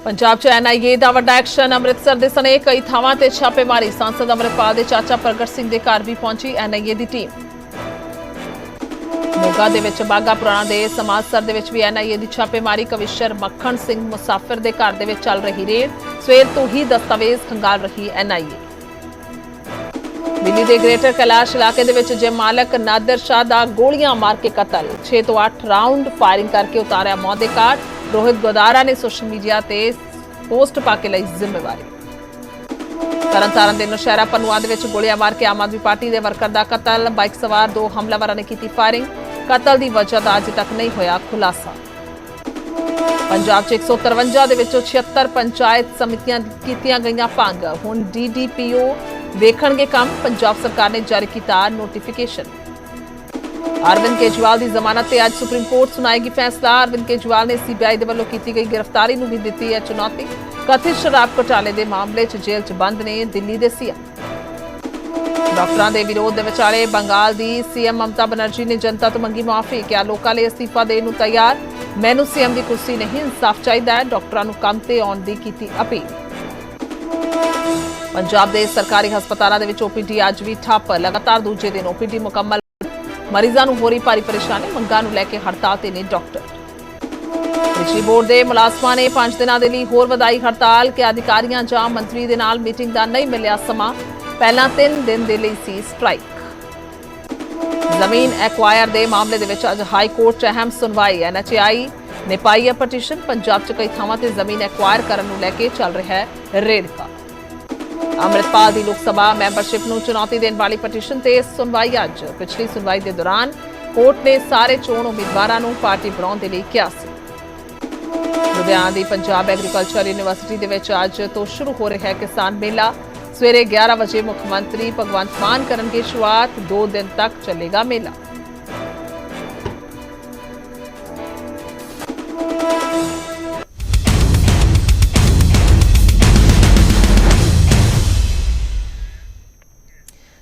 पंजाब च एनआईए ਦਾ ਵੱਡਾ ਐਕਸ਼ਨ। ਅੰਮ੍ਰਿਤਸਰ ਦੇ ਸਣੇ ਕਈ ਥਾਵਾਂ ਤੇ ਛਾਪੇਮਾਰੀ। सांसद अमृतपाल ਦੇ ਚਾਚਾ ਪ੍ਰਗਟ ਸਿੰਘ ਦੇ ਘਰ ਵੀ ਪਹੁੰਚੀ एनआईए ਦੀ ਟੀਮ। ਮੋਗਾ ਦੇ ਵਿੱਚ ਬਾਗਾ ਪੁਰਾਣਾ ਦੇ ਸਮਾਜਸਰ ਦੇ ਵਿੱਚ ਵੀ एनआईए ਦੀ ਛਾਪੇਮਾਰੀ। ਕਵਿਸ਼ਰ ਮੱਖਣ ਸਿੰਘ ਮੁਸਾਫਿਰ ਦੇ ਘਰ ਦੇ ਵਿੱਚ ਚੱਲ ਰਹੀ ਰੇਡ। ਸਵੇਰ ਤੋਂ ਹੀ ਦਸਤਾਵੇਜ਼ ਖੰਗਾਲ ਰਹੀ एनआईए। ਦਿੱਲੀ ਦੇ ਗ੍ਰੇਟਰ ਕੈਲਾਸ਼ ਇਲਾਕੇ ਦੇ ਵਿੱਚ ਜਿਮ ਮਾਲਕ ਨਾਦਰ ਸ਼ਾਹ ਦਾ ਗੋਲੀਆਂ ਮਾਰ ਕੇ ਕਤਲ। 6 ਤੋਂ 8 ਰਾਉਂਡ ਫਾਇਰਿੰਗ ਕਰਕੇ ਉਤਾਰਿਆ ਮੌਤ ਦੇ ਘਾਟ। रोहित गोदारा ने सोशल मीडिया ते पोस्ट पाके लई जिम्मेवारी। तरनतारन दे नौशहरा पनुआ दे विच गोलियां मार के आम आदमी पार्टी दे वर्कर दा कतल। बाइक सवार 2 हमलावरां ने कीती फायरिंग। कतल दी वजह दा अजे तक नहीं होया खुलासा। पंजाब च 153 दे विचों 76 पंचायत समितियां कीतियां गईयां भंग। हुण DDPO देखणगे काम। पंजाब सरकार ने जारी कीता नोटिफिकेशन। अरविंद केजरीवाल की जमानत से आज सुप्रीम कोर्ट सुनाएगी फैसला। अरविंद केजरीवाल ने सीबीआई के वलों की गई गिरफ्तारी को भी दी है चुनौती। कथित शराब घोटाले के मामले च जेल च बंद ने दिल्ली के सीएम। डॉक्टरों के विरोध के विचाले बंगाल की सीएम ममता बनर्जी ने जनता तो मंगी माफी। क्या लोगों लिए अस्तीफा देने को तैयार। मैनू सीएम की कुर्सी नहीं, इंसाफ चाहिए है। डॉक्टरों को काम से आने की की अपील। पंजाब के सरकारी हस्पतालों के OPD अज भी ठप। लगातार दूजे दिन OPD मुकम्मल। मरीजों को हो रही भारी परेशानी। मंगां नूं लैके हड़ताल ते ने डॉक्टर। बिजली बोर्ड के मुलाजमां ने 5 दिनों के लिए होर वधाई हड़ताल। कि अधिकारियों जां मंत्री दे नाल मीटिंग का नहीं मिलिया समा। पहला 3 दिन के लिए सी स्ट्राइक। जमीन एक्वायर के मामले दे विच अज हाई कोर्ट च अहम सुनवाई। NHAI ने पाई है पटीशन। पंजाब च कई थावां ते जमीन एक्वायर करन नूं लैके चल रहा है रेड़का। अमृतपाल की लोक सभा मैंबरशिप को चुनौती देने वाली पटीशन से सुनवाई अज। पिछली सुनवाई के दौरान कोर्ट ने सारे चोण उम्मीदवारों को पार्टी बनाने के लिए कहा सी। लुधियाना की पंजाब एग्रीकल्चर यूनिवर्सिटी के विच अज तो शुरू हो रहा है किसान मेला। सवेरे 11 बजे मुख्यमंत्री भगवंत मान करेंगे शुरुआत। 2 दिन तक चलेगा मेला।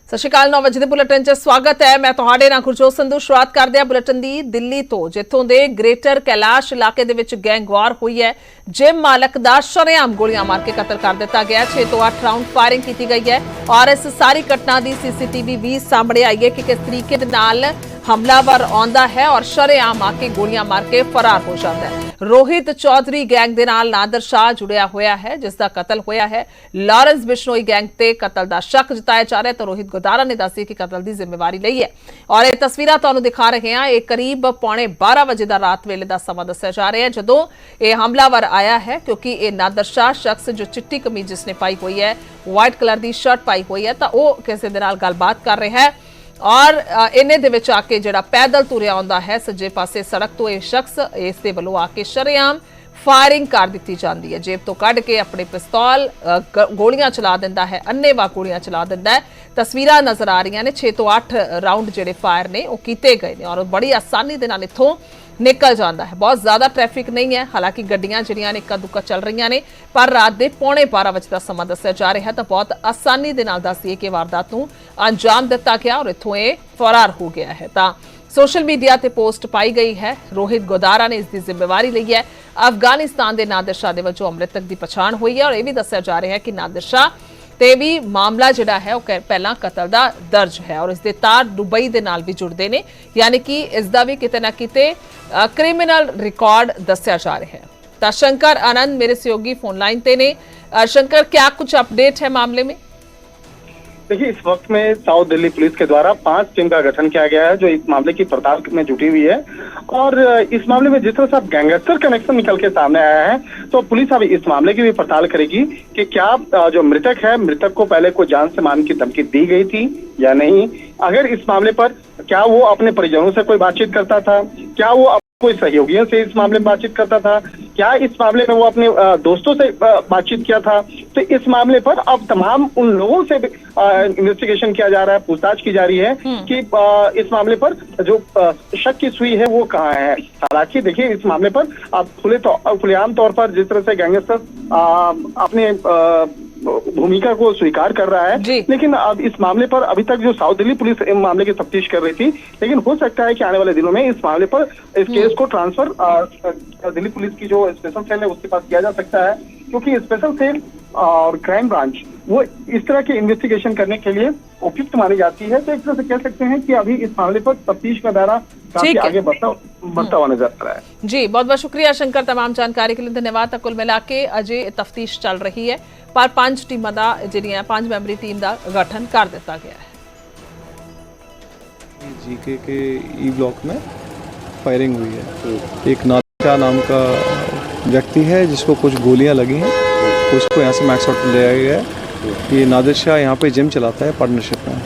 सत श्री अकाल। 9 बजे बुलेटिन च स्वागत है। मैं तुहाडे नाल गुरजोत संधू। शुरुआत करदे हां बुलेटिन दी दिल्ली तो, जिथों दे ग्रेटर कैलाश इलाके दे विच गैंगवार हुई है। जिम मालक दा शरेआम गोलियां मार के कतल कर दिता गया। 6 तो 8 राउंड फायरिंग की गई है और इस सारी घटना दी CCTV भी सामने आई है कि किस तरीके दे नाल हमलावर आंदा है और शरेआम आके गोलियां मार के फरार हो जाता है। रोहित चौधरी गैंग दे नाल नादर शाह जुड़िया होया है, जिसका कतल होया है। लॉरेंस बिश्नोई गैंग ते कतल का शक जताया जा रहा है। तो रोहित गोदारा ने दसी कि कतल की जिम्मेवारी ली है और ये तस्वीरां तुहानूं दिखा रहे हैं। ये करीब 12:15 बजे का रात वेले का समा दस्सिया जा रहा है जदों ये हमलावर आया है। क्योंकि ये नादर शाह शख्स जो चिट्टी कमीज जिसने पाई हुई है, व्हाइट कलर की शर्ट पाई हुई है, तो वह किसी दे नाल गलबात कर रहा है और इन्हें दे विच आके जिहड़ा पैदल तुरिया आउंदा है सज्जे पासे सड़क तो यह शख्स इस दे वल्लों आके शरेआम फायरिंग कर दी जाती है। जेब तो कढ़ के अपने पिस्तौल गोलियां चला दिंदा है, अन्नेवाह गोलियां चला दिंदा है। तस्वीरां नजर आ रही ने। 6 तो 8 राउंड जिहड़े फायर ने वो कीते गए ने और बड़ी आसानी दे नाल इत्थों निकल जाता है। बहुत ज्यादा ट्रैफिक नहीं है। हालांकि गड्डियां जिहड़ियां ने इक्का दुक्का चल रही ने, पर रात के 12:15 बजे का समा दस्सिया जा रहा है। तो बहुत आसानी दे नाल दस दिए कि वारदात नूं अंजाम दिता गया और इत्थों ये फरार हो गया है। तो सोशल मीडिया ते पोस्ट पाई गई है। रोहित गोदारा ने इसकी जिम्मेवारी ली है। अफगानिस्तान के नादिर शाह के वजों अमृतक की पछाण हुई है और यह भी दस्सिया जा रहा है कि नादिर शाह ते भी मामला जिहड़ा है वह पहला कतल दा दर्ज है और इसके तार दुबई के नाल भी जुड़ते हैं। यानी कि इसका भी किते ना किते क्रिमिनल रिकॉर्ड दस्सिया जा रहा है। तो शंकर आनंद मेरे सहयोगी फोन लाइन ते ने। शंकर, क्या कुछ अपडेट है मामले में? देखिए, इस वक्त में साउथ दिल्ली पुलिस के द्वारा 5 टीम का गठन किया गया है जो इस मामले की पड़ताल में जुटी हुई है। और इस मामले में जिस तरह से अब गैंगस्टर कनेक्शन निकल के सामने आया है, तो पुलिस अब इस मामले की भी पड़ताल करेगी कि क्या जो मृतक है, मृतक को पहले कोई जान से मारने की धमकी दी गई थी या नहीं। अगर इस मामले पर क्या वो अपने परिजनों से कोई बातचीत करता था, क्या वो कोई सहयोगियों से इस मामले में बातचीत करता था, क्या इस मामले में वो अपने दोस्तों से बातचीत किया था। तो इस मामले पर अब तमाम उन लोगों से इन्वेस्टिगेशन किया जा रहा है, पूछताछ की जा रही है कि इस मामले पर जो शक की सुई है वो कहाँ है। हालांकि देखिए, इस मामले पर अब खुलेआम तौर पर जिस तरह से गैंगस्टर अपने भूमिका को स्वीकार कर रहा है। जी। लेकिन अब इस मामले पर अभी तक जो साउथ दिल्ली पुलिस इस मामले की तफ्तीश कर रही थी, लेकिन हो सकता है कि आने वाले दिनों में इस मामले पर इस केस को ट्रांसफर दिल्ली पुलिस की जो स्पेशल सेल है उसके पास किया जा सकता है, क्योंकि स्पेशल सेल और क्राइम ब्रांच वो इस तरह के इन्वेस्टिगेशन करने के लिए उपयुक्त मानी जाती है। तो एक तरह से कह सकते हैं कि अभी इस मामले पर तफ्तीश का दायरा काफी आगे बढ़ता हुआ नजर आ रहा है। जी, बहुत बहुत शुक्रिया शंकर, तमाम जानकारी के लिए धन्यवाद। कुल मिला के अजे तफ्तीश चल रही है, पर 5 टीमां दा ਜਿਹੜੀਆਂ 5 ਮੈਂਬਰੀ टीम का गठन कर दिता गया है। जीके के ई ब्लॉक में फायरिंग हुई है। एक नादिर नाम का व्यक्ति है जिसको कुछ गोलियां लगी हैं, उसको यहाँ से मैक्स आउट ले आया गया है। ये नादिर शाह यहाँ पे जिम चलाता है पार्टनरशिप में।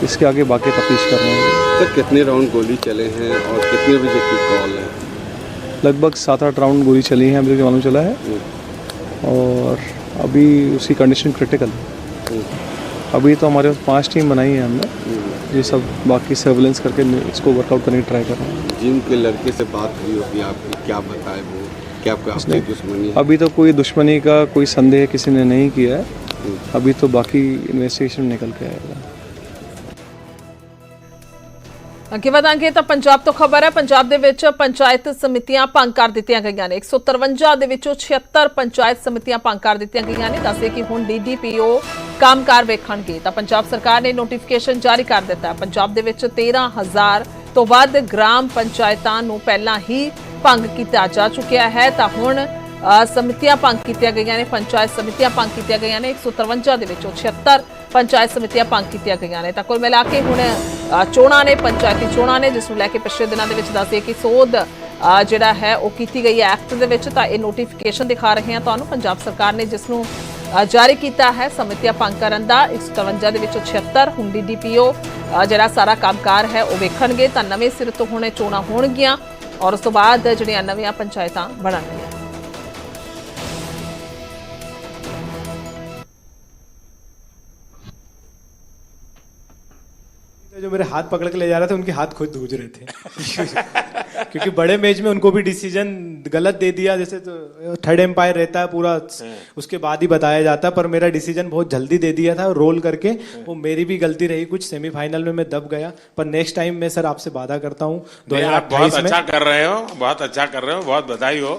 इसके आगे बाकी तफ्तीश कर रहे हैं। सर कितने राउंड गोली चले हैं और कितने बजे की कॉल है? लगभग 7-8 राउंड गोली चली हैं, अभी मालूम चला है, और अभी उसकी कंडीशन क्रिटिकल है। अभी तो हमारे पास 5 टीम बनाई है हमने, ये सब बाकी सर्विलेंस करके इसको वर्कआउट करने की ट्राई कर रहे हैं। जिम के लड़के से बात हुई होगी आपकी, क्या बताए वो, क्या आपकी दुश्मनी है? अभी तो कोई दुश्मनी का कोई संदेह किसी ने नहीं किया है, अभी तो बाकी इन्वेस्टिगेशन निकल के आएगा। ਅੱਗੇ ਵਧਾਂਗੇ ਤਾਂ ਪੰਜਾਬ ਤੋਂ ਖਬਰ ਹੈ। ਪੰਜਾਬ ਦੇ ਵਿੱਚ ਪੰਚਾਇਤ ਸਮਿਤੀਆਂ ਭੰਗ ਕਰ ਦਿੱਤੀਆਂ ਗਈਆਂ ਨੇ। 153 ਦੇ ਵਿੱਚੋਂ 76 ਪੰਚਾਇਤ ਸਮਿਤੀਆਂ ਭੰਗ ਕਰ ਦਿੱਤੀਆਂ ਗਈਆਂ ਨੇ। ਦੱਸੇ ਕਿ ਹੁਣ ਡੀਡੀਪੀਓ ਕੰਮਕਾਰ ਵੇਖਣਗੇ ਤਾਂ ਪੰਜਾਬ ਸਰਕਾਰ ਨੇ ਨੋਟੀਫਿਕੇਸ਼ਨ ਜਾਰੀ ਕਰ ਦਿੱਤਾ ਹੈ। ਪੰਜਾਬ ਦੇ ਵਿੱਚ 13,000 ਤੋਂ ਵੱਧ ਗ੍ਰਾਮ ਪੰਚਾਇਤਾਂ ਨੂੰ ਪਹਿਲਾਂ ਹੀ ਭੰਗ ਕੀਤਾ ਜਾ ਚੁੱਕਿਆ ਹੈ, ਤਾਂ ਹੁਣ ਸਮਿਤੀਆਂ ਭੰਗ ਕੀਤੀਆਂ ਗਈਆਂ ਨੇ। ਪੰਚਾਇਤ ਸਮਿਤੀਆਂ ਭੰਗ ਕੀਤੀਆਂ ਗਈਆਂ ਨੇ। 153 ਦੇ ਵਿੱਚੋਂ 76 ਪੰਚਾਇਤ ਸਮਿਤੀਆਂ ਭੰਗ ਕੀਤੀਆਂ ਗਈਆਂ ਨੇ। ਤਾਂ ਕੁੱਲ ਮਿਲਾ ਕੇ ਹੁਣ ਚੋਣਾਂ ਨੇ, ਪੰਚਾਇਤੀ ਚੋਣਾਂ ਨੇ, ਜਿਸ ਨੂੰ ਲੈ ਕੇ ਪਿਛਲੇ ਦਿਨਾਂ ਦੇ ਵਿੱਚ ਦੱਸਿਆ ਕਿ ਸੋਧ ਜਿਹੜਾ ਹੈ ਉਹ ਕੀਤੀ ਗਈ ਹੈ ਐਕਟ ਦੇ ਵਿੱਚ। ਤਾਂ ਇਹ ਨੋਟੀਫਿਕੇਸ਼ਨ ਦਿਖਾ ਰਹੇ ਹਾਂ ਤੁਹਾਨੂੰ, ਪੰਜਾਬ ਸਰਕਾਰ ਨੇ ਜਿਸ ਨੂੰ ਜਾਰੀ ਕੀਤਾ ਹੈ ਸਮਿਤੀਆਂ ਭੰਗ ਕਰਨ ਦਾ। 153 ਦੇ ਵਿੱਚੋਂ 76 ਹੁਣ ਡੀਡੀਪੀਓ ਜਿਹੜਾ ਸਾਰਾ ਕੰਮਕਾਰ ਹੈ ਉਹ ਵੇਖਣਗੇ। ਤਾਂ ਨਵੇਂ ਸਿਰ ਤੋਂ ਹੁਣ ਚੋਣਾਂ ਹੋਣਗੀਆਂ ਔਰ ਉਸ ਤੋਂ ਬਾਅਦ ਜਿਹੜੀਆਂ ਨਵੀਆਂ ਪੰਚਾਇਤਾਂ ਬਣਨਗੀਆਂ। जो मेरे हाथ पकड़ के ले जा रहे थे उनके हाथ खुद धूज रहे थे क्योंकि बड़े मैच में उनको भी डिसीजन गलत दे दिया। जैसे तो थर्ड एम्पायर रहता है पूरा, उसके बाद ही बताया जाता है, पर मेरा डिसीजन बहुत जल्दी दे दिया था रोल करके। वो मेरी भी गलती रही कुछ, सेमीफाइनल में मैं दब गया, पर नेक्स्ट टाइम मैं सर आपसे वादा करता हूँ 2028 में। अच्छा कर रहे हो, बहुत अच्छा कर रहे हो, बहुत बधाई हो।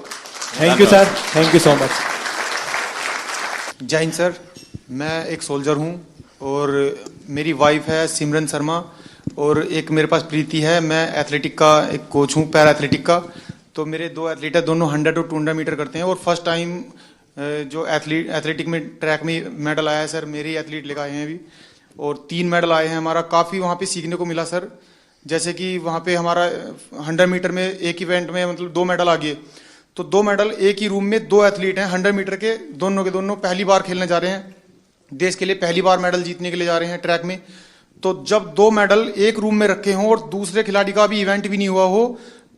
Thank you sir, thank you so much. जय हिंद सर, मैं एक सोल्जर हूँ और मेरी वाइफ है सिमरन शर्मा और एक मेरे पास प्रीति है। मैं एथलेटिक का एक कोच हूँ, पैरा एथलेटिक का। तो मेरे 2 एथलीट है, दोनों 100 और 200 मीटर करते हैं। और फर्स्ट टाइम जो एथलेटिक में ट्रैक में मेडल आया है सर, मेरे ही एथलीट लेकर आए हैं अभी, और 3 मेडल आए हैं। हमारा काफ़ी वहाँ पे सीखने को मिला सर। जैसे कि वहाँ पे हमारा 100 मीटर में एक इवेंट में मतलब 2 मेडल आ गए, तो 2 मेडल एक ही रूम में 2 एथलीट हैं 100 मीटर के, दोनों के दोनों पहली बार खेलने जा रहे हैं, देश के लिए पहली बार मेडल जीतने के लिए जा रहे हैं ट्रैक में। तो जब 2 मेडल एक रूम में रखे हों और दूसरे खिलाड़ी का भी इवेंट भी नहीं हुआ हो,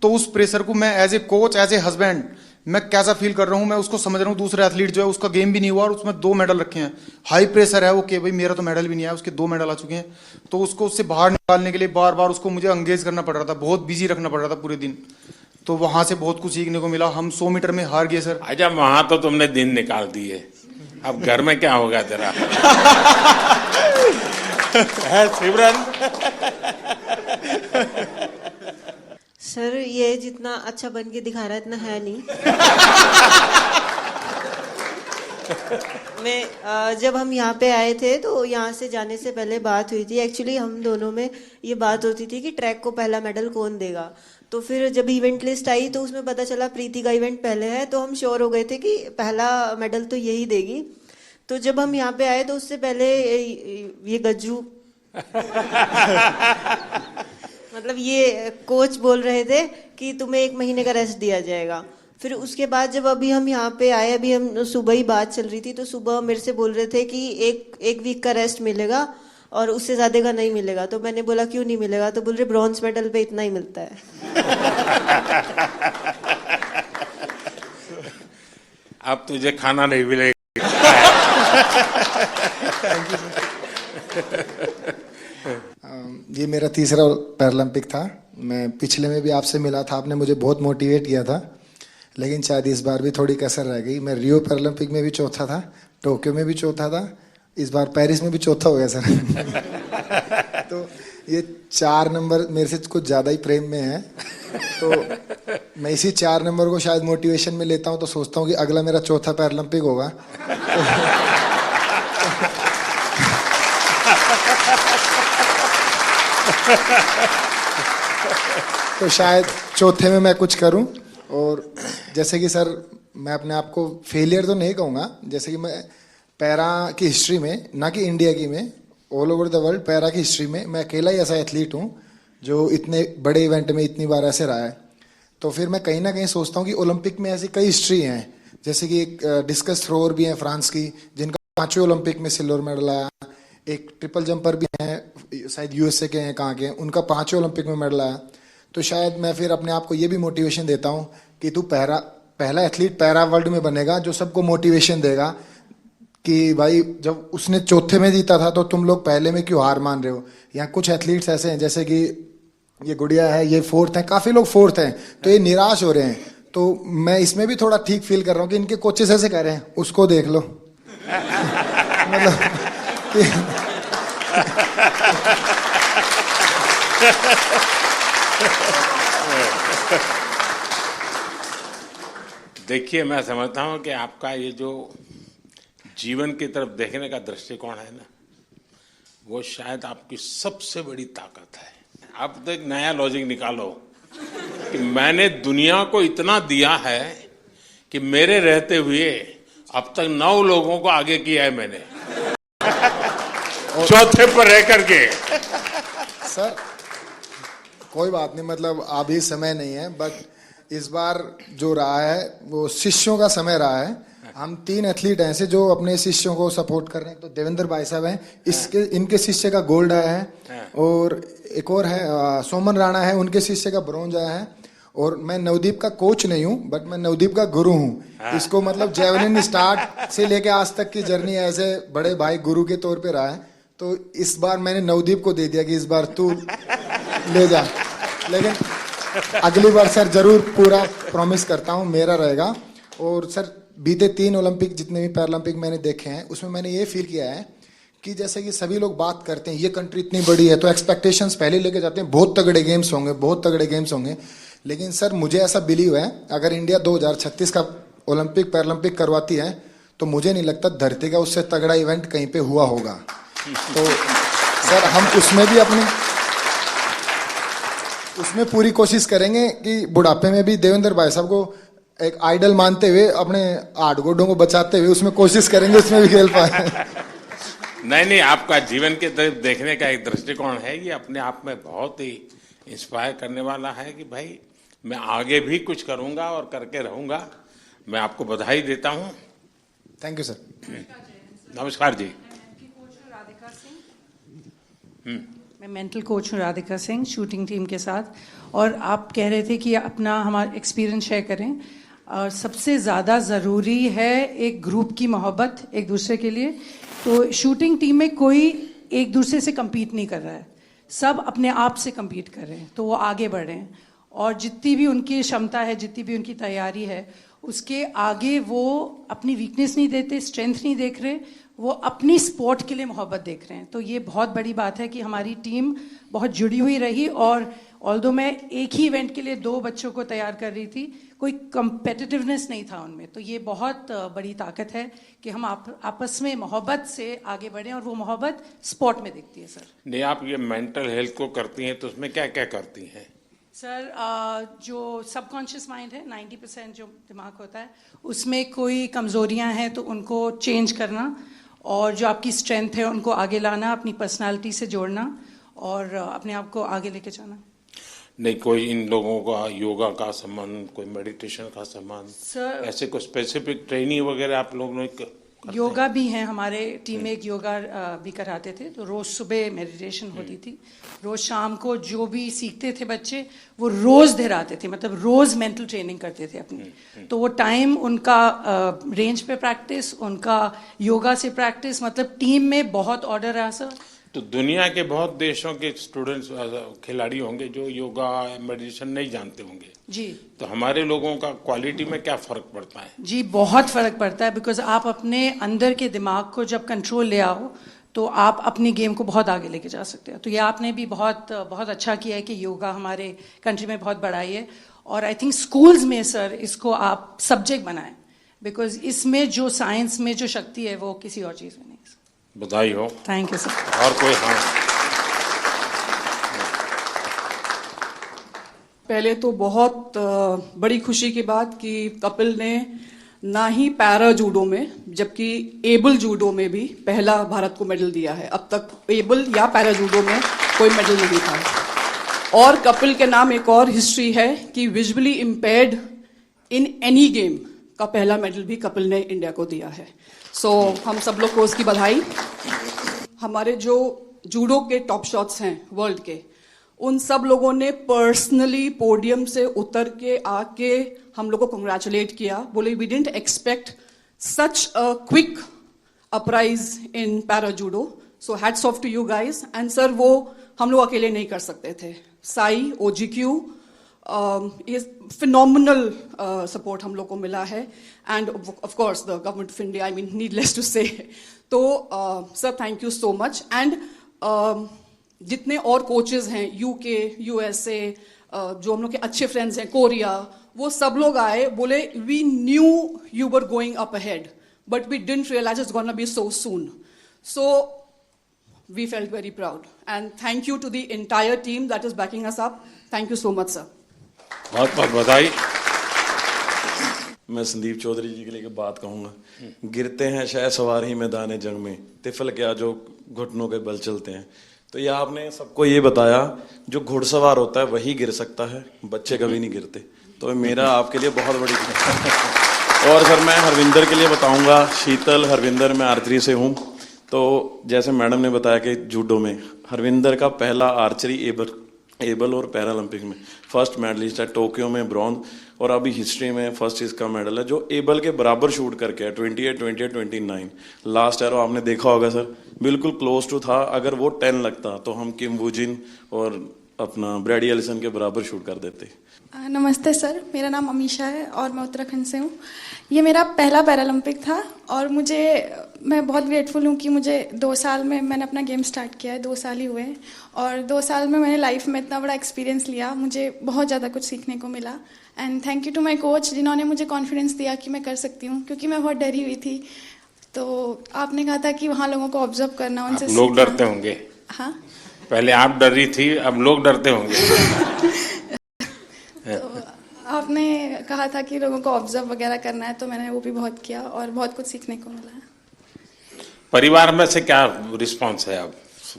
तो उस प्रेशर को मैं as a coach, as a husband, मैं कैसा फील कर रहा हूं, मैं उसको समझ रहा हूं। दूसरे एथलीट जो है उसका गेम भी नहीं हुआ और उसमें 2 मेडल रखे हैं, हाई प्रेशर है वो कि भाई मेरा तो मेडल भी नहीं आया, उसके 2 मेडल आ चुके हैं। तो उसको उससे बाहर निकालने के लिए बार बार उसको मुझे एंगेज करना पड़ रहा था, बहुत बिजी रखना पड़ रहा था पूरे दिन। तो वहां से बहुत कुछ सीखने को मिला। हम 100 मीटर में हार गए सर। अच्छा, वहां तो तुमने दिन निकाल दिए, अब घर में क्या होगा तेरा? है सिमरन? सर ये जितना अच्छा बन के दिखा रहा है इतना है नहीं। मैं जब हम यहाँ पे आए थे तो यहाँ से जाने से पहले बात हुई थी। एक्चुअली हम दोनों में ये बात होती थी कि ट्रैक को पहला मेडल कौन देगा। तो फिर जब इवेंट लिस्ट आई तो उसमें पता चला प्रीति का इवेंट पहले है, तो हम श्योर हो गए थे कि पहला मेडल तो यही देगी। तो जब हम यहाँ पे आए तो उससे पहले ये गज्जू मतलब ये कोच बोल रहे थे कि तुम्हें 1 महीने का रेस्ट दिया जाएगा। फिर उसके बाद जब अभी हम यहाँ पे आए, अभी हम सुबह ही बात चल रही थी, तो सुबह मेरे से बोल रहे थे कि एक वीक का रेस्ट मिलेगा और उससे ज्यादा का नहीं मिलेगा। तो मैंने बोला क्यों नहीं मिलेगा, तो बोल रहे ब्रॉन्ज मेडल पे इतना ही मिलता है। अब तुझे खाना नहीं मिलेगा। ये मेरा तीसरा पैरालंपिक था। मैं पिछले में भी आपसे मिला था, आपने मुझे बहुत मोटिवेट किया था, लेकिन शायद इस बार भी थोड़ी कसर रह गई। मैं रियो पैरालंपिक में भी चौथा था, टोक्यो में भी चौथा था, इस बार पेरिस में भी चौथा हो गया सर। तो ये 4 नंबर मेरे से कुछ ज़्यादा ही प्रेम में है, तो मैं इसी 4 नंबर को शायद मोटिवेशन में लेता हूँ, तो सोचता हूँ कि अगला मेरा चौथा पैरालंपिक होगा। तो शायद चौथे में मैं कुछ करूं। और जैसे कि सर मैं अपने आप को फेलियर तो नहीं कहूँगा, जैसे कि मैं पैरा की हिस्ट्री में, ना कि इंडिया की में, all over the world para की हिस्ट्री में मैं अकेला ही ऐसा एथलीट हूँ जो इतने बड़े इवेंट में इतनी बार ऐसे रहा है। तो फिर मैं कहीं ना कहीं सोचता हूँ कि ओलंपिक में ऐसी कई हिस्ट्री हैं, जैसे कि एक डिस्कस थ्रोअर भी हैं फ्रांस की, जिनका 5वें ओलंपिक में सिल्वर मेडल आया। एक ट्रिपल जंपर भी हैं, शायद यूएसए के हैं, कहाँ के हैं, उनका 5वें ओलंपिक में मेडल आया। तो शायद मैं फिर अपने आप को ये भी मोटिवेशन देता हूँ कि तू पहला एथलीट पैरा वर्ल्ड में बनेगा जो सबको मोटिवेशन देगा कि भाई जब उसने चौथे में जीता था तो तुम लोग पहले में क्यों हार मान रहे हो। यहाँ कुछ एथलीट्स ऐसे हैं, जैसे कि ये गुड़िया है, ये 4th है, काफ़ी लोग 4th हैं, तो ये निराश हो रहे हैं। तो मैं इसमें भी थोड़ा ठीक फील कर रहा हूँ कि इनके कोचेस ऐसे कह रहे हैं, उसको देख लो। मतलब देखिए, मैं समझता हूं कि आपका ये जो जीवन की तरफ देखने का दृष्टिकोण है ना, वो शायद आपकी सबसे बड़ी ताकत है। आप तो एक नया लॉजिक निकालो कि मैंने दुनिया को इतना दिया है कि मेरे रहते हुए अब तक 9 लोगों को आगे किया है मैंने, चौथे पर रह करके। सर कोई बात नहीं, मतलब अभी समय नहीं है, बट इस बार जो रहा है वो शिष्यों का समय रहा है। हम 3 एथलीट हैं ऐसे जो अपने शिष्यों को सपोर्ट कर रहे हैं। तो देवेंद्र भाई साहब हैं, इनके शिष्य का गोल्ड आया है, और एक और है सोमन राणा है, उनके शिष्य का ब्रॉन्ज आया है। और मैं नवदीप का कोच नहीं हूँ, बट मैं नवदीप का गुरु हूँ। इसको मतलब जेवलिन स्टार्ट से लेके आज तक की जर्नी ऐसे बड़े भाई गुरु के तौर पे रहा है। तो इस बार मैंने नवदीप को दे दिया कि इस बार तू ले जा, लेकिन अगली बार सर जरूर पूरा प्रॉमिस करता हूँ मेरा रहेगा। और सर बीते 3 ओलंपिक जितने भी पैरालंपिक मैंने देखे हैं, उसमें मैंने ये फील किया है कि जैसे कि सभी लोग बात करते हैं ये कंट्री इतनी बड़ी है तो एक्सपेक्टेशंस पहले लेके जाते हैं, बहुत तगड़े गेम्स होंगे, बहुत तगड़े गेम्स होंगे। लेकिन सर मुझे ऐसा बिलीव है, अगर इंडिया 2036 का ओलंपिक पैरालंपिक करवाती है तो मुझे नहीं लगता धरती का उससे तगड़ा इवेंट कहीं पे हुआ होगा। तो सर हम उसमें पूरी कोशिश करेंगे कि बुढ़ापे में भी देवेंद्र भाई साहब को एक आइडल मानते हुए, अपने 8 गोडों को बचाते हुए उसमें कोशिश करेंगे उसमें भी खेल पाए। नहीं, आपका जीवन के तरफ देखने का एक दृष्टिकोण है, ये अपने आप में बहुत ही इंस्पायर करने वाला है कि भाई मैं आगे भी कुछ करूंगा और करके रहूंगा। मैं आपको बधाई देता हूं। Thank you sir. नमस्कार जी। मैं मेंटल कोच हूँ राधिका सिंह, शूटिंग टीम के साथ। और आप कह रहे थे कि अपना हमारा एक्सपीरियंस शेयर करें। और सबसे ज़्यादा ज़रूरी है एक ग्रुप की मोहब्बत एक दूसरे के लिए। तो शूटिंग टीम में कोई एक दूसरे से compete नहीं कर रहा है, सब अपने आप से compete कर रहे हैं, तो वो आगे बढ़ रहे हैं। और जितनी भी उनकी क्षमता है, जितनी भी उनकी तैयारी है, उसके आगे वो अपनी वीकनेस नहीं देते, स्ट्रेंथ नहीं देख रहे, वो अपनी स्पोर्ट के लिए मोहब्बत देख रहे हैं। तो ये बहुत बड़ी बात है कि हमारी टीम बहुत जुड़ी हुई रही। और ऑल्दो मैं एक ही इवेंट के लिए 2 बच्चों को तैयार कर रही थी, कोई कंपेटिटिवनेस नहीं था उनमें। तो ये बहुत बड़ी ताकत है कि हम आपस में मोहब्बत से आगे बढ़ें, और वो मोहब्बत स्पोर्ट में दिखती है। सर नहीं, आप ये मेंटल हेल्थ को करती हैं तो उसमें क्या क्या करती हैं? सर जो सबकॉन्शियस माइंड है, 90% जो दिमाग होता है, उसमें कोई कमज़ोरियां हैं तो उनको चेंज करना, और जो आपकी स्ट्रेंथ है उनको आगे लाना, अपनी पर्सनालिटी से जोड़ना और अपने आप को आगे लेके जाना। नहीं, कोई इन लोगों का योगा का संबंध, कोई मेडिटेशन का संबंध, सर ऐसे कोई स्पेसिफिक ट्रेनिंग वगैरह आप लोगों ने योगा भी है हमारे टीम में, एक योगा भी कराते थे। तो रोज सुबह मेडिटेशन होती थी, रोज शाम को जो भी सीखते थे बच्चे वो रोज दोहराते थे, मतलब रोज मेंटल ट्रेनिंग करते थे अपनी। तो वो टाइम उनका रेंज पे प्रैक्टिस, उनका योगा से प्रैक्टिस, मतलब टीम में बहुत ऑर्डर रहा सर। तो दुनिया के बहुत देशों के स्टूडेंट्स खिलाड़ी होंगे जो योगा मेडिटेशन नहीं जानते होंगे। जी तो हमारे लोगों का क्वालिटी में क्या फर्क पड़ता है? जी बहुत फर्क पड़ता है, बिकॉज आप अपने अंदर के दिमाग को जब कंट्रोल ले आओ तो आप अपनी गेम को बहुत आगे लेके जा सकते हो। तो ये आपने भी बहुत बहुत अच्छा किया है कि योगा हमारे कंट्री में बहुत बढ़ाई है, और आई थिंक स्कूल्स में सर इसको आप सब्जेक्ट बनाएं, बिकॉज इसमें जो साइंस में जो शक्ति है वो किसी और चीज़ में नहीं है। बधाई हो। Thank you sir. और कोई? हाँ, पहले तो बहुत बड़ी खुशी की बात कि कपिल ने ना ही पैरा जूडो में जबकि एबल जूडो में भी पहला भारत को मेडल दिया है। अब तक एबल या पैरा जूडो में कोई मेडल नहीं था। और कपिल के नाम एक और हिस्ट्री है कि visually impaired in any game का पहला मेडल भी कपिल ने इंडिया को दिया है। सो हम सब लोग को उसकी बधाई। हमारे जो जूडो के टॉप शॉट्स हैं वर्ल्ड के, उन सब लोगों ने पर्सनली पोडियम से उतर के आके हम लोग को कंग्रेचुलेट किया, बोले we didn't expect such a quick uprise in para judo, so hats off to you guys. And sir वो हम लोग अकेले नहीं कर सकते थे। साई, OGQ, ये फिनोमिनल सपोर्ट हम लोग को मिला है, and of course the government of India, I mean needless to say. तो sir thank you so much. And जितने और कोचेज हैं UK, USA, जो हम लोग के अच्छे फ्रेंड्स हैं, कोरिया, वो सब लोग आए, बोले we knew you were going up ahead but we didn't realise it's gonna be so soon. So we felt very proud and thank you to the entire team that is backing us up. Thank you so much sir. बहुत बहुत बधाई। मैं संदीप चौधरी जी के लिए बात कहूंगा। गिरते हैं शह सवार ही मैदान जंग में, तिफल क्या जो घुटनों के बल चलते हैं। तो ये आपने सबको ये बताया जो घुड़सवार होता है वही गिर सकता है, बच्चे कभी नहीं गिरते। तो मेरा आपके लिए बहुत बड़ी और सर मैं हरविंदर के लिए बताऊंगा। शीतल, हरविंदर, मैं आर्चरी से हूँ। तो जैसे मैडम ने बताया कि जूडो में हरविंदर का पहला आर्चरी एबल और पैरालंपिक में फर्स्ट मेडलिस्ट है, टोक्यो में ब्रॉन्ज, और अभी हिस्ट्री में फर्स्ट इसका मेडल है जो एबल के बराबर शूट करके है, 28, 28, 29। लास्ट एरो आपने देखा होगा सर, बिल्कुल क्लोज टू था। अगर वो 10 लगता तो हम किम वूजिन और अपना ब्रैडी एलिसन के बराबर शूट कर देते। नमस्ते सर, मेरा नाम अमीशा है और मैं उत्तराखंड से हूँ। ये मेरा पहला पैरालंपिक था और मैं बहुत ग्रेटफुल हूँ कि मुझे 2 साल में मैंने अपना गेम स्टार्ट किया है। 2 साल ही हुए हैं और 2 साल में मैंने लाइफ में इतना बड़ा एक्सपीरियंस लिया, मुझे बहुत ज़्यादा कुछ सीखने को मिला। And thank you to my coach जिन्होंने मुझे कॉन्फिडेंस दिया कि मैं कर सकती हूँ, क्योंकि मैं बहुत डरी हुई थी। तो आपने कहा था कि वहाँ लोगों को ऑब्जर्व करना, उनसे लोग डरते होंगे। हाँ, पहले आप डर रही थी, अब लोग डरते होंगे। तो आपने कहा था कि लोगों को ऑब्जर्व वगैरह करना है, तो मैंने वो भी बहुत किया और बहुत कुछ सीखने को मिला है। परिवार में से क्या रिस्पांस है? अब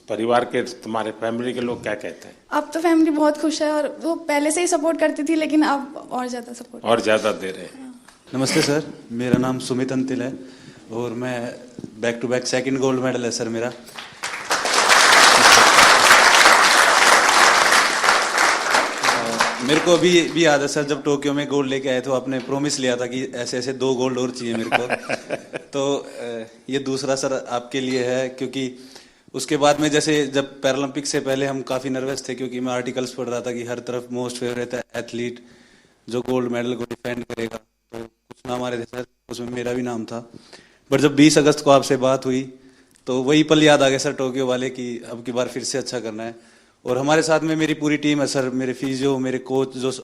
परिवार के, तुम्हारे फैमिली के लोग क्या कहते हैं? अब तो फैमिली बहुत खुश है और वो पहले से ही सपोर्ट करती थी, लेकिन अब और ज़्यादा सपोर्ट, और ज़्यादा दे रहे हैं। नमस्ते सर, मेरा नाम सुमित अंतिल है और मैं back to back 2nd gold medal है सर मेरा। मेरे को अभी भी याद है सर, जब टोक्यो में गोल्ड लेके आए तो आपने प्रॉमिस लिया था कि ऐसे ऐसे 2 गोल्ड और चाहिए मेरे को। तो ये दूसरा सर आपके लिए है, क्योंकि उसके बाद में जैसे जब पैरालंपिक से पहले हम काफ़ी नर्वस थे, क्योंकि मैं आर्टिकल्स पढ़ रहा था कि हर तरफ मोस्ट फेवरेट एथलीट जो गोल्ड मेडल को डिफेंड करेगा, तो कुछ नाम आ रहे थे सर, उसमें मेरा भी नाम था। बट जब 20 अगस्त को आपसे बात हुई तो वही पल याद आ गया सर, टोक्यो वाले, कि अब की बार फिर से अच्छा करना है। और हमारे साथ में मेरी पूरी टीम है सर, मेरे फिजियो, मेरे कोच जो